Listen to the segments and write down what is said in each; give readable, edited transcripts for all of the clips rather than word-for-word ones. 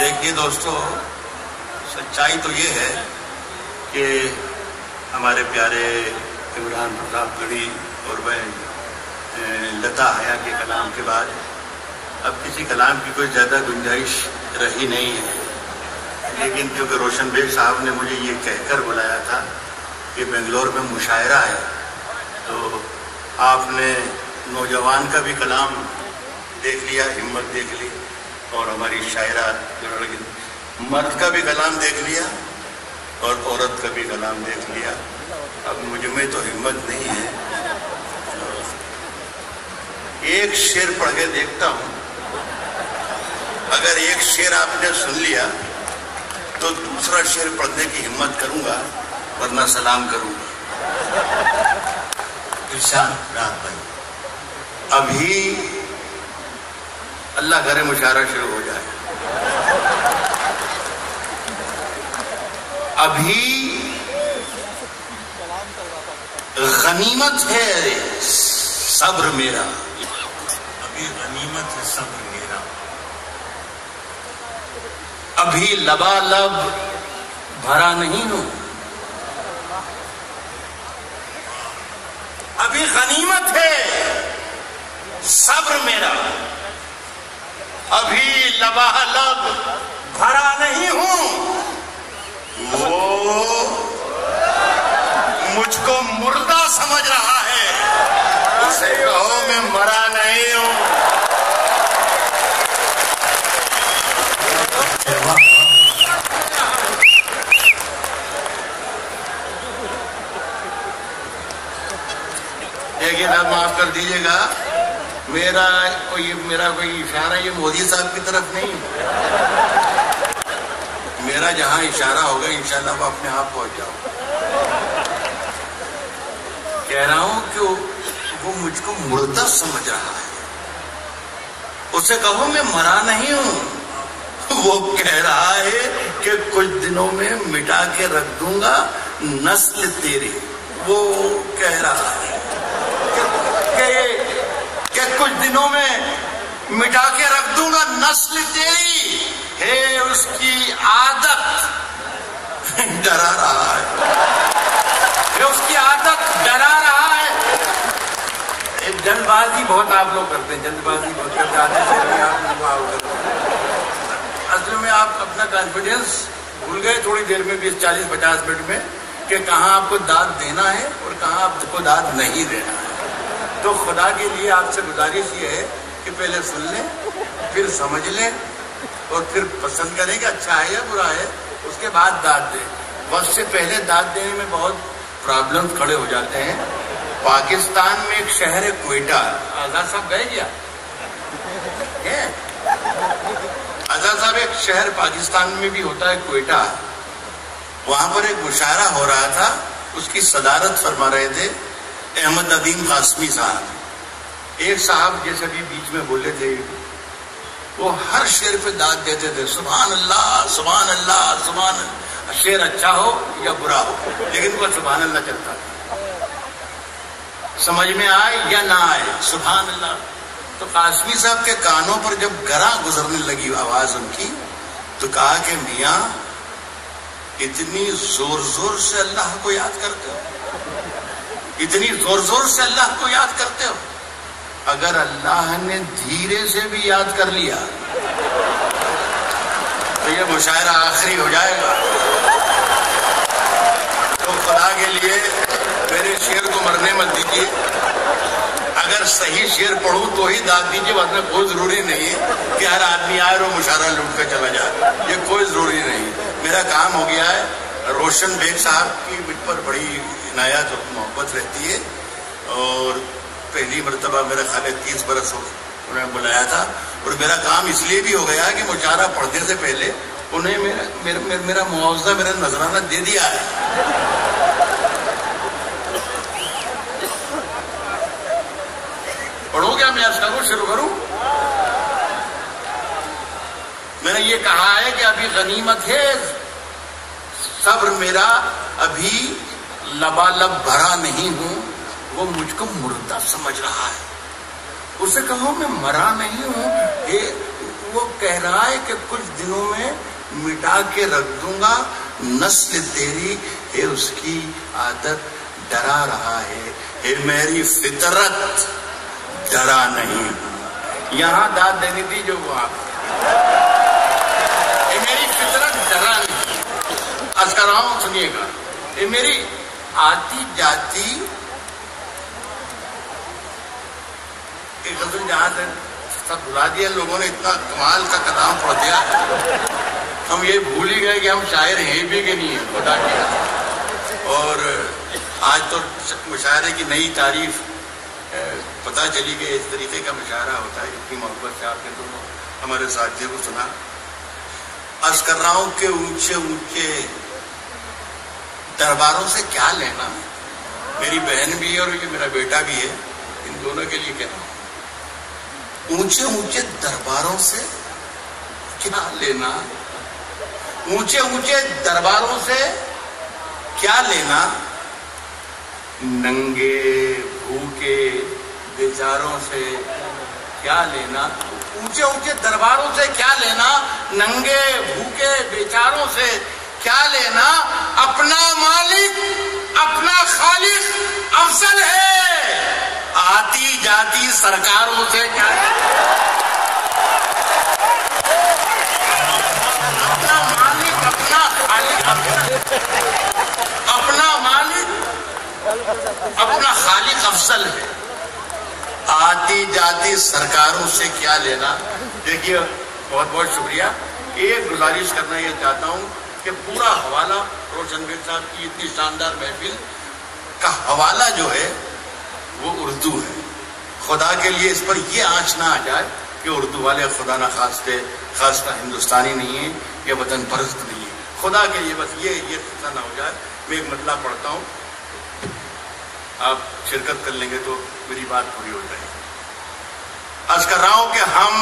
دیکھیے دوستو، سچائی تو یہ ہے کہ ہمارے پیارے عمران پرتاپ گڑھی اور میں لتا حیا کے کلام کے بعد اب کسی کلام کی کوئی زیادہ گنجائش رہی نہیں ہے، لیکن کیونکہ روشن بیگ صاحب نے مجھے یہ کہہ کر بلایا تھا کہ بنگلور میں مشاعرہ ہے، تو آپ نے نوجوان کا بھی کلام دیکھ لیا، ہمت دیکھ لی، اور ہماری شاعرہ مرد کا بھی کلام دیکھ لیا اور عورت کا بھی کلام دیکھ لیا۔ اب مجھ میں تو ہمت نہیں ہے، ایک شعر پڑھ کے دیکھتا ہوں، اگر ایک شعر آپ نے سن لیا تو دوسرا شعر پڑھنے کی ہمت کروں گا، ورنہ سلام کروں گا۔ ارشاد رات بھائی، ابھی اللہ کرے مشاعرہ شروع ہو جائے، ابھی غنیمت ہے صبر میرا، ابھی غنیمت ہے صبر میرا، ابھی لبالب بھرا نہیں ہوں، ابھی غنیمت ہے صبر میرا، ابھی لبالب بھرا نہیں ہوں، وہ مجھ کو مردہ سمجھ رہا ہے، اسے کہو میں مرا نہیں ہوں۔ دیکھیے صاحب، معاف کر دیجیے گا، میرا کوئی اشارہ یہ مودی صاحب کی طرف نہیں، میرا جہاں اشارہ ہوگا انشاءاللہ وہ اپنے آپ پہنچ جاؤ۔ کہہ رہا ہوں کہ وہ مجھ کو مردہ سمجھ رہا ہے، اسے کہو میں مرا نہیں ہوں، وہ کہہ رہا ہے کہ کچھ دنوں میں مٹا کے رکھ دوں گا نسل تیری، وہ کہہ رہا ہے کہ کچھ دنوں میں مٹا کے رکھ دوں گا نسل تیری، ہے اس کی عادت ڈرا رہا ہے، اس کی عادت ڈرا رہا ہے۔ جلد بازی بہت آپ لوگ کرتے ہیں، جلد بازی بہت کرتے ہیں، اصل میں آپ اپنا کانفیڈنس بھول گئے تھوڑی دیر میں، 20-40-50 منٹ میں، کہ کہاں آپ کو داد دینا ہے اور کہاں آپ کو داد نہیں دینا ہے۔ تو خدا کے لیے آپ سے گزارش یہ ہے کہ پہلے سن لیں، پھر سمجھ لیں، اور پھر پسند کریں کہ اچھا ہے یا برا ہے، اس کے بعد داد دیں۔ وقت سے پہلے داد دینے میں بہت پرابلم کھڑے ہو جاتے ہیں۔ پاکستان میں ایک شہر ہے کوئٹہ، آزاد صاحب گئے کیا؟ آزاد صاحب، ایک شہر پاکستان میں بھی ہوتا ہے کوئٹہ، وہاں پر ایک مشاعرہ ہو رہا تھا، اس کی صدارت فرما رہے تھے احمد ندیم قاسمی صاحب۔ ایک صاحب جیسے بھی بیچ میں بولے تھے، وہ ہر شعر پہ داد دیتے تھے، سبحان اللہ سبحان اللہ سبحان اللہ، شعر اچھا ہو یا برا ہو، لیکن وہ سبحان اللہ چلتا تھا، سمجھ میں آئے یا نہ آئے سبحان اللہ۔ تو قاسمی صاحب کے کانوں پر جب گراں گزرنے لگی آواز ان کی، تو کہا کہ میاں اتنی زور زور سے اللہ کو یاد کرتے ہو، اتنی زور زور سے اللہ کو یاد کرتے ہو، اگر اللہ نے دھیرے سے بھی یاد کر لیا تو یہ مشاعرہ آخری ہو جائے گا۔ تو خدا کے لیے میرے شعر کو مرنے مت دیجیے، اگر صحیح شعر پڑھوں تو ہی داد دیجیے، ورنہ کوئی ضروری نہیں کہ ہر آدمی آئے اور مشاعرہ لوٹ کے چلا جائے، یہ کوئی ضروری نہیں۔ میرا کام ہو گیا ہے، روشن بیگ صاحب کی مجھ پر بڑی عنایت اور محبت رہتی ہے، اور پہلی مرتبہ میرا خیال ہے 30 برس ہو انہوں نے بلایا تھا، اور میرا کام اس لیے بھی ہو گیا کہ مشاعرہ پڑھنے سے پہلے انہیں میرا معاوضہ، میرا نذرانہ دے دیا ہے۔ پڑھو کیا میں عرض کروں، شروع کروں؟ میں نے یہ کہا ہے کہ ابھی غنیمت ہے صبر میرا، ابھی لبالب بھرا نہیں ہوں، وہ مجھ کو مردہ سمجھ رہا ہے، اسے کہو میں مرا نہیں ہوں، وہ کہہ رہا ہے کہ کچھ دنوں میں مٹا کے رکھ دوں گا نسل تیری، ہے اس کی عادت ڈرا رہا ہے، میری فطرت ڈرا نہیں. یہاں داد دینی تھی جو وہ آپ، میری فطرت ڈرا نہیں. عرض کر رہا ہوں سنیے گا، یہ میری آتی جاتی ایک غزل جہاں سے سب بھلا دیا لوگوں نے، اتنا کمال کا کلام پڑھ دیا ہم یہ بھول ہی گئے کہ ہم شاعر ہیں بھی کہ نہیں ہیں خدا کی. اور آج تو مشاعرے کی نئی تعریف پتہ چلی کہ اس طریقے کا مشاعرہ ہوتا ہے. اتنی محبت سے آپ نے دونوں ہمارے ساتھیوں کو سنا. عرض کر رہا ہوں کہ اونچے اونچے درباروں سے کیا لینا. میری بہن بھی ہے اور یہ میرا بیٹا بھی ہے، ان دونوں کے لیے کہنا، اونچے اونچے درباروں سے کیا لینا. اونچے اونچے درباروں سے کیا لینا، ننگے بھوکے بیچاروں سے کیا لینا. اونچے اونچے درباروں سے کیا لینا، ننگے بھوکے بیچاروں سے کیا لینا. اپنا مالک اپنا خالق افضل ہے، آتی جاتی سرکاروں سے کیا لینا. اپنا مالک اپنا خالق اپنا مالک اپنا خالق افضل ہے، آتی جاتی سرکاروں سے کیا لینا. دیکھیے بہت بہت شکریہ. ایک گزارش کرنا یہ چاہتا ہوں کہ پورا حوالہ روشن بیگ صاحب کی اتنی شاندار محفل کا حوالہ جو ہے وہ اردو ہے. خدا کے لیے اس پر یہ آنچ نہ آ جائے کہ اردو والے خدا نہ خواستہ ہندوستانی نہیں ہیں یا وطن پرست نہیں ہیں. خدا کے لیے بس یہ قصہ نہ ہو جائے. میں ایک مطلب پڑھتا ہوں، آپ شرکت کر لیں گے تو میری بات پوری ہو جائے گی. عرض کر رہا ہوں کہ ہم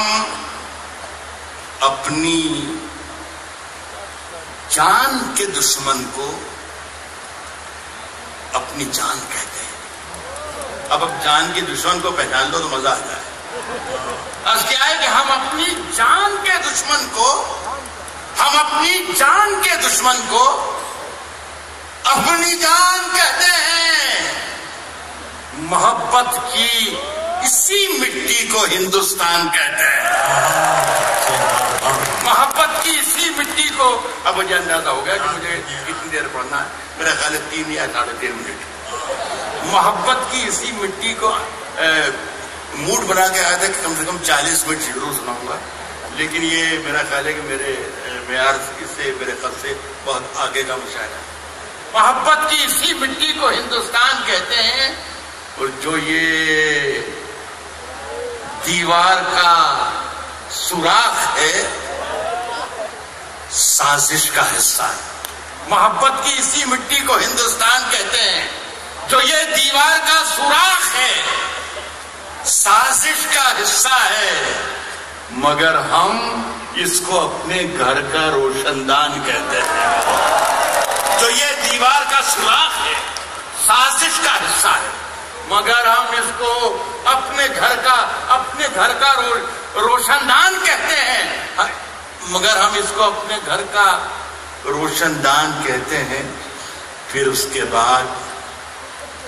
اپنی جان کے دشمن کو اپنی جان کہتے ہیں. اب جان کے دشمن کو پہچان لو تو مزہ آ جائے. عرض کیا ہے کہ ہم اپنی جان کے دشمن کو اپنی جان کہتے ہیں. محبت کی اسی مٹی کو ہندوستان کہتے ہیں. محبت کی اسی مٹی کو. اب مجھے اندازہ ہو گیا کہ مجھے کتنی دیر پڑھنا ہے. میرا خیال ہے 3 یا 3.5 منٹ. محبت کی اسی مٹی کو موڈ بنا کے آیا تھا کہ کم سے کم 40 منٹ ضرور سناؤں گا، لیکن یہ میرا خیال ہے کہ میرے معیار سے میرے خط سے بہت آگے کا مشاہدہ ہے. محبت کی اسی مٹی کو ہندوستان کہتے ہیں، اور جو یہ دیوار کا سوراخ ہے سازش کا حصہ ہے. محبت کی اسی مٹی کو ہندوستان کہتے ہیں، جو یہ دیوار کا سوراخ ہے سازش کا حصہ ہے، مگر ہم اس کو اپنے گھر کا روشن دان کہتے ہیں. جو یہ دیوار کا سوراخ ہے سازش کا حصہ ہے، مگر ہم اس کو اپنے گھر کا روشن دان کہتے ہیں. مگر ہم اس کو اپنے گھر کا روشن دان کہتے ہیں. پھر اس کے بعد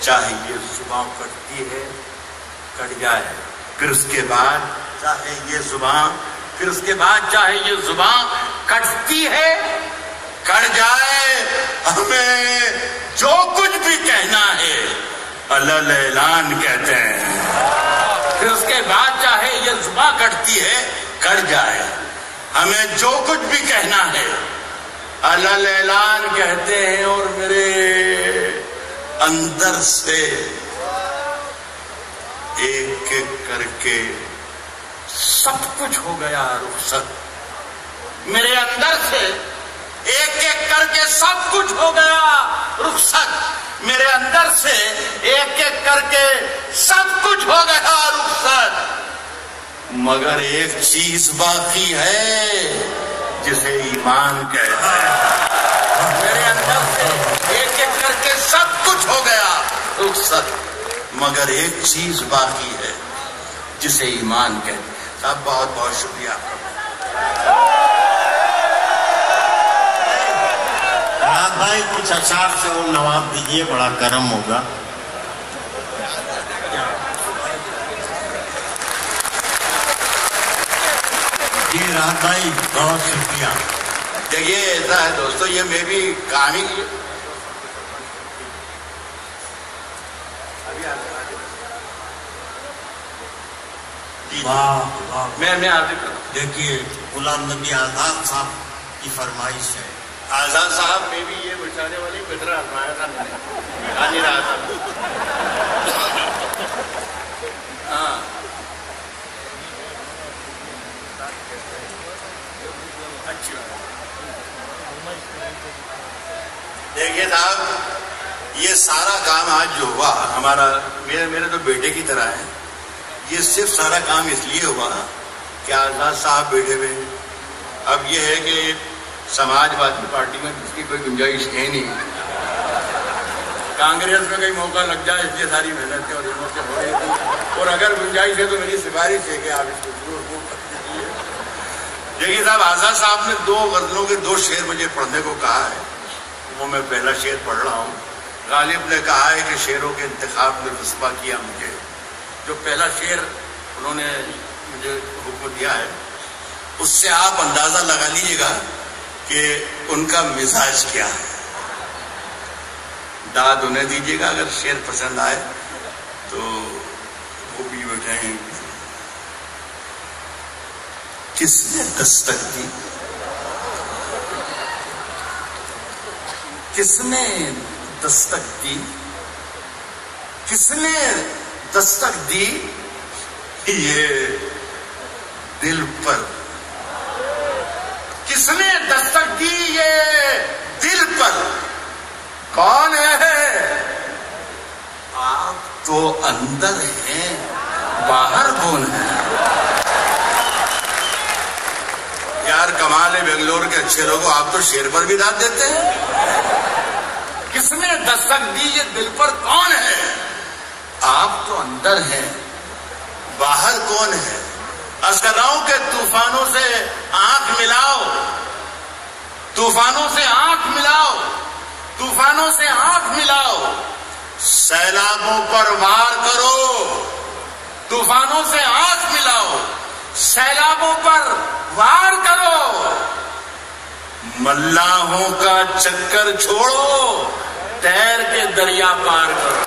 چاہے یہ زباں کٹتی ہے کٹ جائے، پھر اس کے بعد چاہے یہ زباں کٹتی ہے کٹ جائے، ہمیں جو کچھ بھی کہنا ہے علل اعلان کہتے ہیں. پھر اس کے بعد چاہے یہ زباں کٹتی ہے کٹ جائے، ہمیں جو کچھ بھی کہنا ہے علل اعلان کہتے ہیں. اور میرے اندر سے ایک ایک کر کے سب کچھ ہو گیا رخصت. میرے اندر سے ایک ایک کر کے سب کچھ ہو گیا رخصت. میرے اندر سے ایک ایک کر کے سب کچھ ہو گیا رخصت، مگر ایک چیز باقی ہے جسے ایمان کہتے ہیں. میرے اندر سے ایک ایک کر کے سب کچھ ہو گیا رخصت، مگر ایک چیز باقی ہے جسے ایمان کہتے ہیں. صاحب بہت بہت شکریہ آپ کا. راحت بھائی کچھ اشعار سے وہ نواب دیجئے، بڑا کرم ہوگا. جی راحت بھائی بہت شکریہ. دیکھیے ایسا ہے دوستو، یہ میں بھی کہانی میں آپ دیکھیے غلام نبی آزاد صاحب کی فرمائش ہے. آزاد صاحب میں بھی یہ بچانے والی پترا آزمایا تھا، میں نے آ نہیں رہا تھا. ہاں اچھی بات. دیکھیے صاحب، یہ سارا کام آج جو ہوا ہمارا، میرے تو بیٹے کی طرح ہے. یہ صرف سارا کام اس لیے ہوا کہ آزاد صاحب بیٹھے ہوئے. اب یہ ہے کہ سماج وادی پارٹی میں اس کی کوئی گنجائش ہے نہیں. کانگریس میں کئی موقع لگ جائے، اس لیے ساری محنتیں اور ان سے ہو رہی تھی. اور اگر گنجائش ہے تو میری سفارش ہے کہ آپ اس کو ضرور کیجیے. دیکھیے صاحب، آزاد صاحب نے 2 غزلوں کے 2 شعر مجھے پڑھنے کو کہا ہے. وہ میں پہلا شعر پڑھ رہا ہوں. غالب نے کہا ہے کہ شعروں کے انتخاب میں رسوا کیا مجھے. جو پہلا شعر انہوں نے مجھے حکم دیا ہے، اس سے آپ اندازہ لگا لیجیے گا کہ ان کا مزاج کیا ہے. داد انہیں دیجیے گا اگر شعر پسند آئے تو وہ بھی بیٹھے ہیں. کس نے دستک دی، کس نے دستک دی، کس نے دستک دی یہ دل پر، کس نے دستک دی یہ دل پر، کون ہے؟ آپ تو اندر ہیں، باہر کون ہے؟ یار کمال ہے بنگلور کے اچھے لوگوں، آپ تو شیر پر بھی داد دیتے ہیں. کس نے دستک دی یہ دل پر، کون ہے؟ آپ تو اندر ہیں، باہر کون ہے؟ عرض کر رہا ہوں کہ طوفانوں سے آنکھ ملاؤ، طوفانوں سے آنکھ ملاؤ، طوفانوں سے آنکھ ملاؤ، سیلابوں پر وار کرو. طوفانوں سے آنکھ ملاؤ، سیلابوں پر وار کرو. ملاحوں کا چکر چھوڑو، تیر کے دریا پار کرو.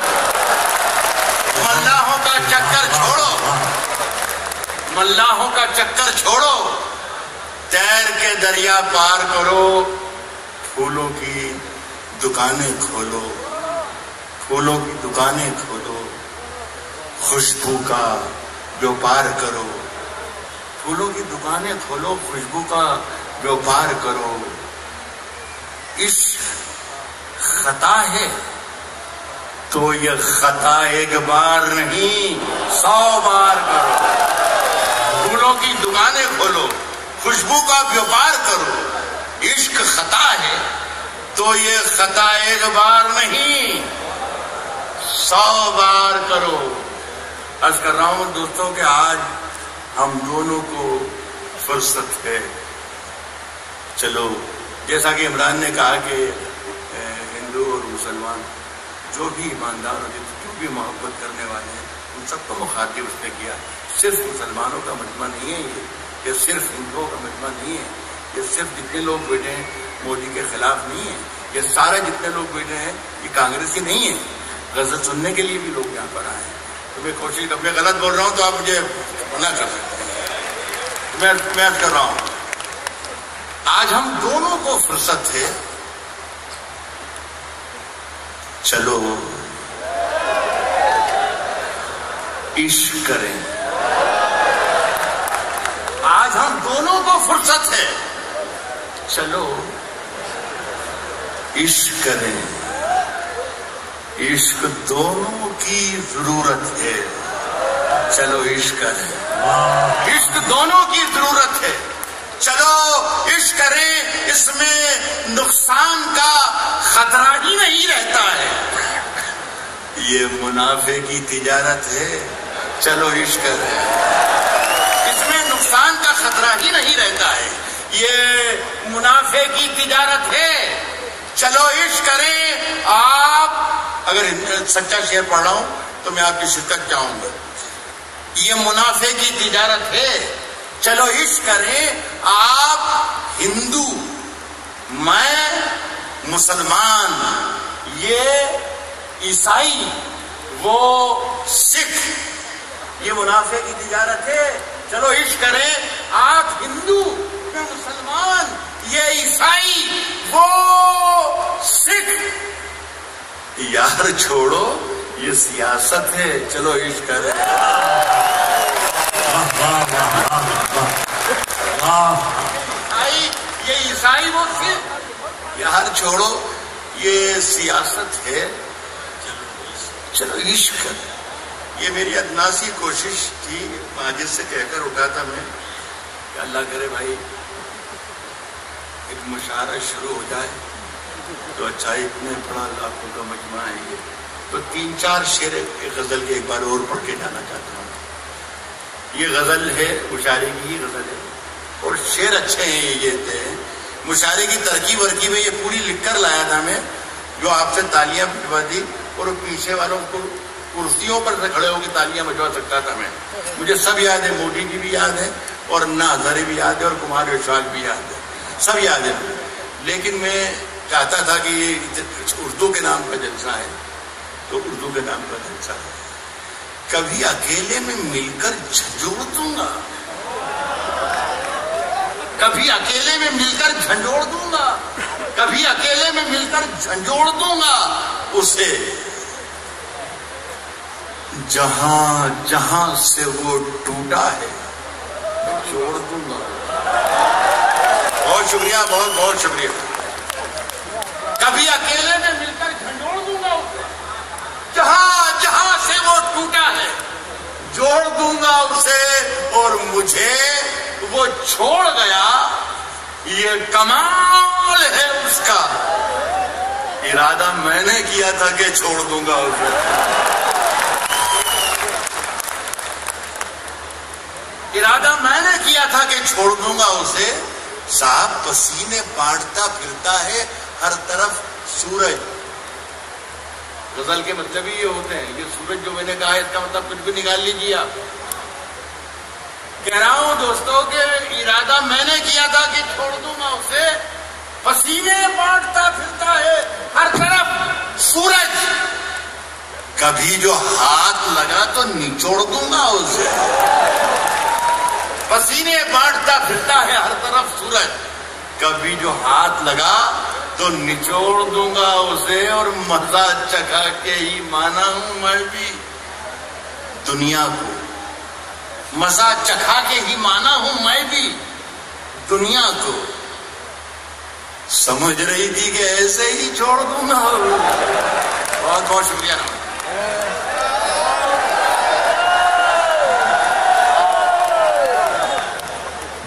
ملاحوں کا چکر چھوڑو، ملاحوں کا چکر چھوڑو، تیر کے دریا پار کرو. پھولوں کی دکانیں کھولو، پھولوں کی دکانیں کھولو، خوشبو کا بیوپار کرو. پھولوں کی دکانیں کھولو، خوشبو کا بیوپار کرو. عشق خطا ہے تو یہ خطا ایک بار نہیں 100 بار کرو. پھولوں کی دکانیں کھولو، خوشبو کا بیوپار کرو. عشق خطا ہے تو یہ خطا ایک بار نہیں 100 بار کرو. عرض کر رہا ہوں دوستوں کہ آج ہم دونوں کو فرصت ہے. چلو جیسا کہ عمران نے کہا کہ ہندو اور مسلمان جو بھی ایماندار اور جو بھی محبت کرنے والے ہیں ان سب کو مخاطب اس نے کیا. صرف مسلمانوں کا مجمع نہیں ہے یہ صرف ہندوؤں کا مجمع نہیں ہے. یہ صرف جتنے لوگ بیٹھے ہیں مودی کے خلاف نہیں ہے. یہ سارے جتنے لوگ بیٹھے ہیں یہ کانگریسی نہیں ہے. غزل سننے کے لیے بھی لوگ یہاں پر آئے ہیں. تو میں کوشش کر، میں غلط بول رہا ہوں تو آپ مجھے منع کر سکتے ہیں. میں عرض کر رہا ہوں آج ہم دونوں کو فرصت ہے. چلو عشق کریں. آج ہم دونوں کو فرصت ہے. چلو عشق کریں. عشق دونوں کی ضرورت ہے. چلو عشق کریں. عشق دونوں کی ضرورت ہے. چلو عشق کریں. اس میں نقصان کا خطرہ ہی نہیں رہتا ہے. یہ منافع کی تجارت ہے. چلو عشق کریں. اس میں نقصان کا خطرہ ہی نہیں رہتا ہے. یہ منافع کی تجارت ہے. چلو عشق کریں. آپ اگر سچا شعر پڑھ رہا ہوں تو میں آپ کی شرکت چاہوں گا. یہ منافع کی تجارت ہے. چلو عشق کریں. آپ ہندو، میں مسلمان، یہ عیسائی، وہ سکھ. یہ منافع کی تجارت ہے. چلو عشق کریں. آپ ہندو، میں مسلمان، یہ عیسائی، وہ سکھ. یار چھوڑو، یہ سیاست ہے. چلو عشق کریں. یہ عیسائی، وہ سکھ. یار چھوڑو، یہ سیاست ہے. چلو عشق کریں. یہ میری ادناسی کوشش تھی. ماجد سے کہہ کر اٹھا تھا میں کہ اللہ کرے بھائی ایک مشاعرہ شروع ہو جائے تو اچھا. اتنے بڑا لاکھوں کا مجمع ہے یہ، تو 3-4 شعر ایک غزل کے ایک بار اور پڑھ کے جانا چاہتا ہوں. یہ غزل ہے، مشاعرے کی ہی غزل ہے اور شعر اچھے ہیں. یہ تھے مشاعرے کی ترکیب ورکیب میں یہ پوری لکھ کر لایا تھا میں، جو آپ سے تالیاں بجوا دی اور پیچھے والوں کو کرسیوں پر سے کھڑے ہو کے تالیاں بجوا سکتا تھا میں. مجھے سب یاد ہے. موڈی جی بھی یاد ہے اور انا ہزارے بھی یاد ہے اور کمار وشواس بھی یاد ہے. سب یاد ہے. لیکن میں چاہتا تھا کہ یہ اردو کے نام کا جلسہ ہے تو اردو کے نام کا جلسہ ہے. کبھی اکیلے میں مل کر جھنجھوڑ دوں گا. کبھی اکیلے میں مل کر جھنجھوڑ دوں گا. کبھی اکیلے میں مل کر جھنجھوڑ دوں گا اسے. جہاں جہاں سے وہ ٹوٹا ہے چھوڑ دوں گا. بہت شکریہ، بہت بہت شکریہ. کبھی اکیلے میں مل کر جھنجھوڑ دوں گا اسے. جہاں جہاں سے وہ ٹوٹا ہے جوڑ دوں گا اسے. اور مجھے وہ چھوڑ گیا، یہ کمال ہے اس کا. ارادہ میں نے کیا تھا کہ چھوڑ دوں گا اسے. ارادہ میں نے کیا تھا کہ چھوڑ دوں گا اسے. صاحب پسینے بانٹتا پھرتا ہے ہر طرف سورج. غزل کے مطلب ہی یہ ہوتے ہیں. یہ سورج جو میں نے کہا ہے اس کا مطلب کچھ بھی نکال لیجیے آپ. کہہ رہا ہوں دوستوں کہ ارادہ میں نے کیا تھا کہ چھوڑ دوں گا اسے. پسینے بانٹتا پھرتا ہے ہر طرف سورج. کبھی جو ہاتھ لگا تو نچوڑ دوں گا اسے. پسینے بانٹتا پھرتا ہے ہر طرف سورج. کبھی جو ہاتھ لگا تو نچوڑ دوں گا اسے. اور مزہ چکھا کے ہی مانا ہوں میں بھی دنیا کو. مزہ چکھا کے ہی مانا ہوں میں بھی دنیا کو. سمجھ رہی تھی کہ ایسے ہی چھوڑ دوں گا. بہت بہت شکریہ.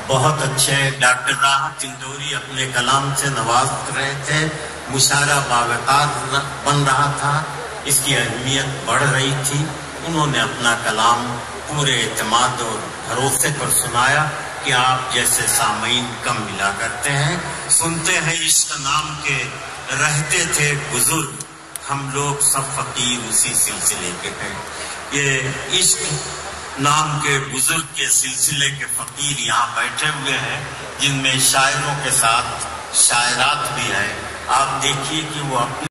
بہت اچھے. ڈاکٹر راحت اندوری اپنے کلام سے نواز رہے تھے. مشاعرہ باوقار بن رہا تھا. اس کی اہمیت بڑھ رہی تھی. انہوں نے اپنا کلام پورے اعتماد اور بھروسے پر سنایا کہ آپ جیسے سامعین کم ملا کرتے ہیں. سنتے ہیں عشق نام کے رہتے تھے بزرگ، ہم لوگ سب فقیر اسی سلسلے کے ہیں. یہ عشق نام کے بزرگ کے سلسلے کے فقیر یہاں بیٹھے ہوئے ہیں، جن میں شاعروں کے ساتھ شاعرات بھی ہیں. آپ دیکھیے کہ وہ اپنے